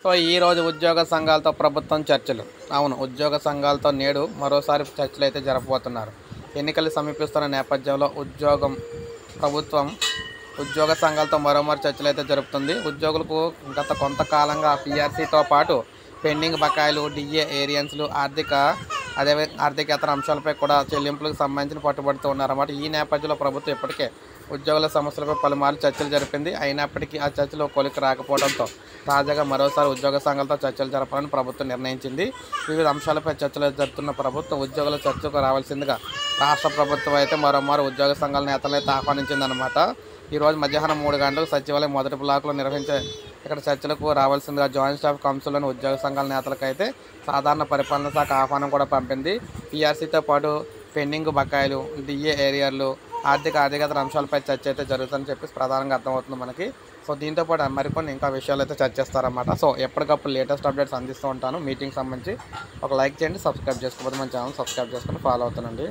So ఈరోజు ఉద్యోగ సంఘాలతో ప్రభుత్వం చర్చలు. అవును, ఉద్యోగ సంఘాలతో నేడు మరోసారి చర్చలు అయితే జరపబోతున్నారు. ఎన్నికలు సమీపిస్తున్న నేపథ్యంలో ప్రభుత్వం ఉద్యోగ సంఘాలతో మరోమారు చర్చలు అయితే జరుపుతుంది. ఉద్యోగులకు గత కొంతకాలంగా పీఆర్సీతో పాటు పెండింగ్ బకాయిలు, డిఏ ఏరియన్స్లు, ఆర్థికేతర అంశాలపై కూడా చెల్లింపులకు సంబంధించిన పట్టుబడుతూ ఉన్నారన్నమాట. ఈ నేపథ్యంలో ప్రభుత్వం ఇప్పటికే ఉద్యోగుల సమస్యలపై పలుమార్లు చర్చలు జరిపింది. అయినప్పటికీ ఆ చర్చలు కొలికి రాకపోవడంతో తాజాగా మరోసారి ఉద్యోగ సంఘాలతో చర్చలు జరపాలని ప్రభుత్వం నిర్ణయించింది. వివిధ అంశాలపై చర్చలు జరుపుతున్న ప్రభుత్వం ఉద్యోగుల చర్చకు రావాల్సిందిగా రాష్ట్ర ప్రభుత్వం అయితే మరోమారు ఉద్యోగ సంఘాల నేతలను అయితే ఆహ్వానించిందనమాట. ఈరోజు మధ్యాహ్నం 3 గంటలకు సచివాలయం మొదటి బ్లాకులో నిర్వహించే ఇక్కడ చర్చలకు రావాల్సిందిగా జాయింట్ స్టాఫ్ కౌన్సిల్లోని ఉద్యోగ సంఘాల నేతలకు అయితే సాధారణ పరిపాలన శాఖ ఆహ్వానం కూడా పంపింది. పీఆర్సీతో పాటు పెండింగ్ బకాయిలు, డిఏ ఏరియాలు, ఆర్థికేతర అంశాలపై చర్చ అయితే జరుగుతుందని చెప్పేసి ప్రధానంగా అర్థమవుతుంది మనకి. సో దీంతో పాటు మరికొన్ని ఇంకా విషయాలు అయితే చర్చిస్తారన్నమాట. సో ఎప్పటికప్పుడు లేటెస్ట్ అప్డేట్స్ అందిస్తూ ఉంటాను. మీటింగ్ సంబంధించి ఒక లైక్ చేయండి, సబ్స్క్రైబ్ చేసుకోకపోతే మన ఛానల్ సబ్స్క్రైబ్ చేసుకొని ఫాలో అవుతానండి.